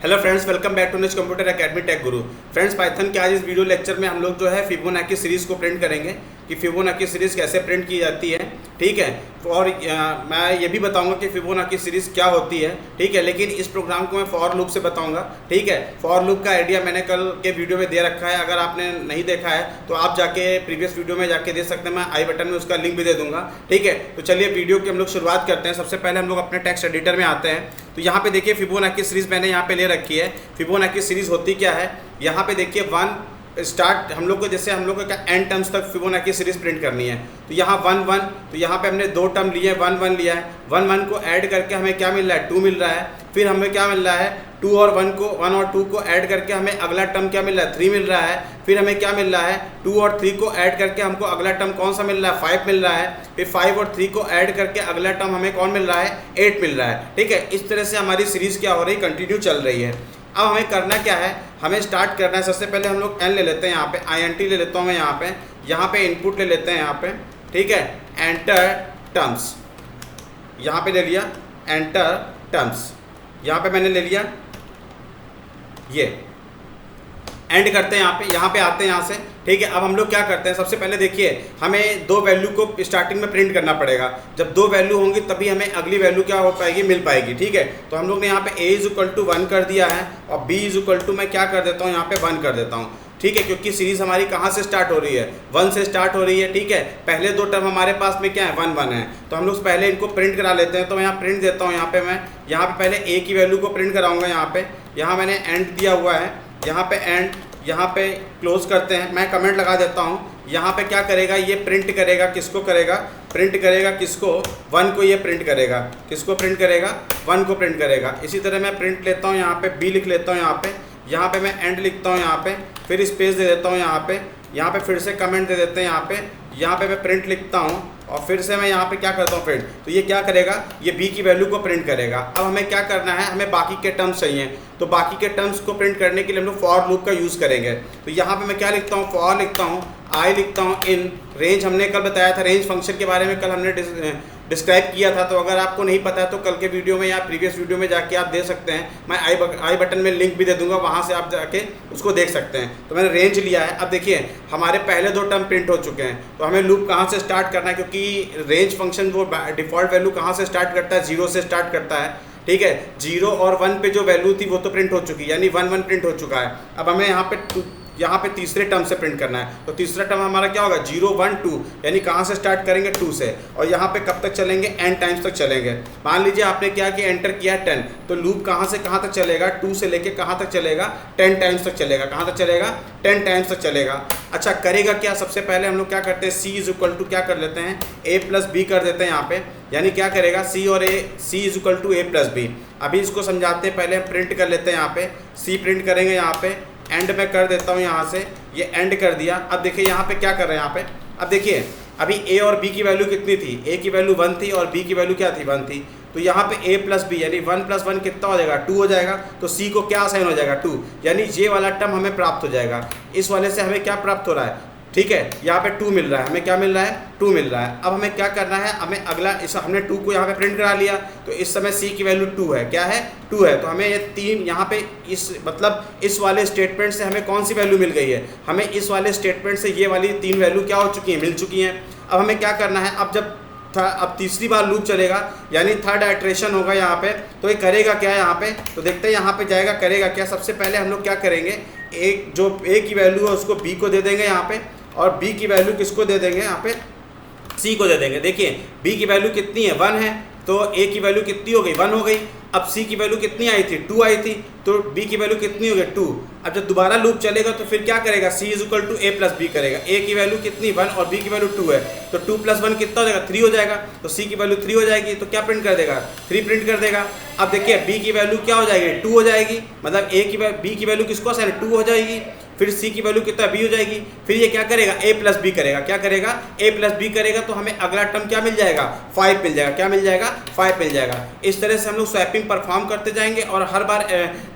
Hello friends, welcome back to Nij computer academy tech guru. Friends, Python के आज इस video lecture में हम लोग जो है फिबोनाची सीरीज़ को प्रिंट करेंगे कि फिबोनाची सीरीज़ कैसे प्रिंट की जाती है। ठीक है, और मैं ये भी बताऊंगा कि फिबोनाची सीरीज़ क्या होती है। ठीक है, लेकिन इस प्रोग्राम को मैं फॉर लूप से बताऊंगा। ठीक है, फॉर लूप का आइडिया मैंने कल के वीडियो में दे रखा है। अगर आपने नहीं देखा है तो आप जाके प्रीवियस वीडियो में जाके देख सकते हैं। मैं आई बटन में उसका लिंक भी दे दूंगा। ठीक है, तो चलिए वीडियो की हम लोग शुरुआत करते हैं। सबसे पहले हम लोग अपने टेक्स्ट एडिटर में आते हैं। तो यहाँ पे देखिए फिबोनाची सीरीज़ मैंने यहाँ पे ले रखी है। फिबोनाची सीरीज़ होती क्या है, यहाँ पे देखिए वन स्टार्ट हम लोग को, जैसे हम लोग को क्या एन टर्म्स तक फिबोनाची सीरीज़ प्रिंट करनी है। तो यहाँ 1 1, तो यहाँ पे हमने दो टर्म लिए, 1 1 लिया है। 1 1 को ऐड करके हमें क्या मिल रहा है, 2 मिल रहा है। फिर हमें क्या मिल रहा है, 2 और 1 को ऐड करके हमें अगला टर्म क्या मिल रहा है, 3 मिल रहा है। फिर हमें क्या मिल रहा है, 2 और 3 को ऐड करके हमको अगला टर्म कौन सा मिल रहा है, 5 मिल रहा है। फिर 5 और 3 को ऐड करके अगला टर्म हमें कौन मिल रहा है, 8 मिल रहा है। ठीक है, इस तरह से हमारी सीरीज़ क्या हो रही है, कंटिन्यू चल रही है। अब हमें करना क्या है, हमें स्टार्ट करना है। सबसे पहले हम लोग एन ले लेते हैं, यहाँ पे INT ले लेता हूँ मैं, यहाँ पे इनपुट ले लेते हैं यहाँ पे। ठीक है, एंटर टर्म्स, यहाँ पे ले लिया एंटर टर्म्स, यहाँ पे मैंने ले लिया, ये एंड करते हैं यहाँ पे आते हैं यहाँ से। ठीक है, अब हम लोग क्या करते हैं, सबसे पहले देखिए हमें दो वैल्यू को स्टार्टिंग में प्रिंट करना पड़ेगा। जब दो वैल्यू होंगी तभी हमें अगली वैल्यू क्या हो पाएगी, मिल पाएगी। ठीक है, तो हम लोग ने यहाँ पे a = 1 कर दिया है और b = मैं क्या कर देता हूँ, यहाँ पे 1 कर देता हूँ। ठीक है, क्योंकि सीरीज़ हमारी कहाँ से स्टार्ट हो रही है, 1 से स्टार्ट हो रही है। ठीक है, पहले दो टर्म हमारे पास में क्या है, 1 1 है। तो हम लोग पहले इनको प्रिंट करा लेते हैं। तो मैं यहाँ प्रिंट देता हूँ, यहाँ पे मैं पहले a की वैल्यू को प्रिंट कराऊंगा। यहाँ मैंने एंड दिया हुआ है, यहाँ पे एंड, यहाँ पे क्लोज करते हैं। मैं कमेंट लगा देता हूँ। यहाँ पे क्या करेगा, ये प्रिंट करेगा, किसको करेगा, प्रिंट करेगा किसको, 1 को ये प्रिंट करेगा, किसको प्रिंट करेगा, 1 को प्रिंट करेगा। इसी तरह मैं प्रिंट लेता हूँ, यहाँ पे b लिख लेता हूँ, यहाँ पे मैं एंड लिखता हूँ, यहाँ पे फिर स्पेस दे देता हूँ, यहाँ पे फिर से कमेंट दे देते हैं, यहाँ पे मैं प्रिंट लिखता हूँ और फिर से मैं यहाँ पे क्या करता हूँ प्रिंट। तो ये क्या करेगा, ये b की वैल्यू को प्रिंट करेगा। अब हमें क्या करना है, हमें बाकी के टर्म्स चाहिए। तो बाकी के टर्म्स को प्रिंट करने के लिए हम लोग फॉर लूप का यूज़ करेंगे। तो यहाँ पे मैं क्या लिखता हूँ, फॉर लिखता हूँ, आई लिखता हूँ, इन रेंज। हमने कल बताया था रेंज फंक्शन के बारे में, कल हमने डिस्क्राइब किया था। तो अगर आपको नहीं पता है तो कल के वीडियो में या प्रीवियस वीडियो में जाके आप दे सकते हैं। मैं आई बटन में लिंक भी दे दूंगा, वहाँ से आप जाके उसको देख सकते हैं। तो मैंने रेंज लिया है। अब देखिए हमारे पहले दो टर्म प्रिंट हो चुके हैं। तो हमें लूप कहाँ से स्टार्ट करना है, क्योंकि रेंज फंक्शन वो डिफ़ॉल्ट वैल्यू कहाँ से स्टार्ट करता है, 0 से स्टार्ट करता है। ठीक है, 0 और 1 पे जो वैल्यू थी वो तो प्रिंट हो चुकी है, यानी 1 1 प्रिंट हो चुका है। अब हमें यहाँ पे तीसरे टर्म से प्रिंट करना है। तो तीसरा टर्म हमारा क्या होगा, 0 1 2, यानी कहाँ से स्टार्ट करेंगे, 2 से। और यहाँ पे कब तक चलेंगे, n टाइम्स तक चलेंगे। मान लीजिए आपने क्या किया, एंटर किया 10, तो लूप कहाँ से कहाँ तक चलेगा, 2 से लेके कहाँ तक चलेगा, 10 टाइम्स तक चलेगा। कहाँ तक चलेगा, 10 टाइम्स तक चलेगा। अच्छा, करेगा क्या, सबसे पहले हम लोग क्या करते हैं, c क्या कर लेते हैं, a + b कर देते हैं यहाँ पे। यानी क्या करेगा, c और c = a + b। अभी इसको समझाते हैं, पहले हम प्रिंट कर लेते हैं। यहाँ पे c प्रिंट करेंगे, यहाँ पे एंड में कर देता हूँ, यहाँ से ये एंड कर दिया। अब देखिए यहाँ पे क्या कर रहे हैं, अब देखिए अभी a और b की वैल्यू कितनी थी, a की वैल्यू 1 थी और b की वैल्यू क्या थी, 1 थी। तो यहाँ पे a + b यानी 1 + 1 कितना हो जाएगा, 2 हो जाएगा। तो c को क्या साइन हो जाएगा, 2, यानी ये वाला टर्म हमें प्राप्त हो जाएगा। इस वाले से हमें क्या प्राप्त हो रहा है, ठीक है, यहाँ पे 2 मिल रहा है, हमें क्या मिल रहा है, 2 मिल रहा है। अब हमें क्या करना है, हमें अगला, इस हमने 2 को यहाँ पे प्रिंट करा लिया। तो इस समय c की वैल्यू 2 है, क्या है, 2 है। तो हमें ये 3 यहाँ पे इस वाले स्टेटमेंट से हमें कौन सी वैल्यू मिल गई है, हमें इस वाले स्टेटमेंट से ये वाली 3 वैल्यू क्या हो चुकी है, मिल चुकी हैं। अब हमें क्या करना है, अब तीसरी बार लूप चलेगा, यानी थर्ड आइटरेशन होगा यहाँ पे। तो ये करेगा क्या है यहाँ पे, तो देखते हैं यहाँ पे जाएगा, करेगा क्या। सबसे पहले हम लोग क्या करेंगे, एक जो a की वैल्यू है उसको b को दे देंगे यहाँ पे, और b की वैल्यू किसको दे देंगे, यहाँ पे c को दे देंगे। देखिए b की वैल्यू कितनी है, 1 है, तो a की वैल्यू कितनी हो गई, 1 हो गई। अब c की वैल्यू कितनी आई थी, 2 आई थी, तो b की वैल्यू कितनी हो गई, 2। अब जब दोबारा लूप चलेगा तो फिर क्या करेगा, c = a + b करेगा। a की वैल्यू कितनी, 1, और b की वैल्यू 2 है, तो 2 + 1 कितना हो जाएगा, 3 हो जाएगा। तो c की वैल्यू 3 हो जाएगी, तो क्या प्रिंट कर देगा, 3 प्रिंट कर देगा। अब देखिए b की वैल्यू क्या हो जाएगी, 2 हो जाएगी, मतलब b की वैल्यू किसको साइन, 2 हो जाएगी। फिर c की वैल्यू कितना, b हो जाएगी। फिर ये क्या करेगा, a + b करेगा, क्या करेगा, a + b करेगा। तो हमें अगला टर्म क्या मिल जाएगा, 5 मिल जाएगा। क्या मिल जाएगा, 5 मिल जाएगा। इस तरह से हम लोग स्वैपिंग परफॉर्म करते जाएंगे और हर बार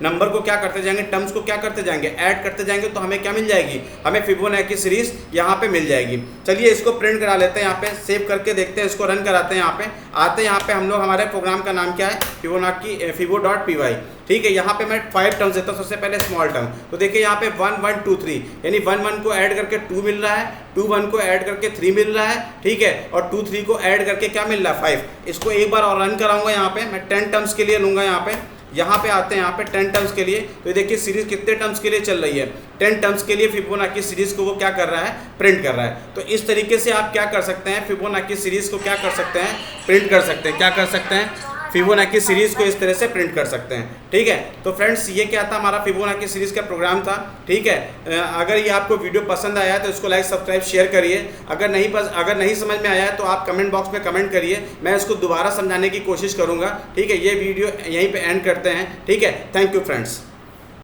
नंबर को क्या करते जाएंगे, टर्म्स को क्या करते जाएंगे, ऐड करते जाएंगे। तो हमें क्या मिल जाएगी, हमें फिबोनाची सीरीज यहाँ पे मिल जाएगी। चलिए इसको प्रिंट करा लेते हैं, यहाँ पे सेव करके देखते हैं, इसको रन कराते हैं। यहाँ पे आते हैं, यहाँ पे हम लोग, हमारे प्रोग्राम का नाम क्या है, फिबो.py। ठीक है। यहाँ पे मैं 5 टर्म्स देता हूँ। सबसे पहले स्मॉल टर्म, तो देखिए यहाँ पे 1 1 2 3, यानी 1 1 को ऐड करके 2 मिल रहा है, 2 1 को ऐड करके 3 मिल रहा है, ठीक है, और 2 3 को ऐड करके क्या मिल रहा है 5। इसको एक बार और रन कराऊंगा। यहाँ पे मैं 10 टर्म्स के लिए लूँगा। यहाँ पे आते हैं, यहाँ पे 10 टर्म्स के लिए, तो देखिए सीरीज कितने टर्म्स के लिए चल रही है, 10 टर्म्स के लिए फिबोनाची सीरीज को वो क्या कर रहा है, प्रिंट कर रहा है। तो इस तरीके से आप क्या कर सकते हैं, फिबोनाची सीरीज को क्या कर सकते हैं, प्रिंट कर सकते हैं। क्या कर सकते हैं, फिबोनाची सीरीज को इस तरह से प्रिंट कर सकते हैं, ठीक है। तो फ्रेंड्स ये क्या था, हमारा फिबोनाची सीरीज का प्रोग्राम था, ठीक है। अगर ये आपको वीडियो पसंद आया है तो इसको लाइक सब्सक्राइब शेयर करिए। अगर नहीं समझ में आया है तो आप कमेंट बॉक्स में कमेंट करिए, मैं इसको दोबारा समझाने की कोशिश करूँगा, ठीक है। ये वीडियो यहीं पर एंड करते हैं, ठीक है। Thank you friends.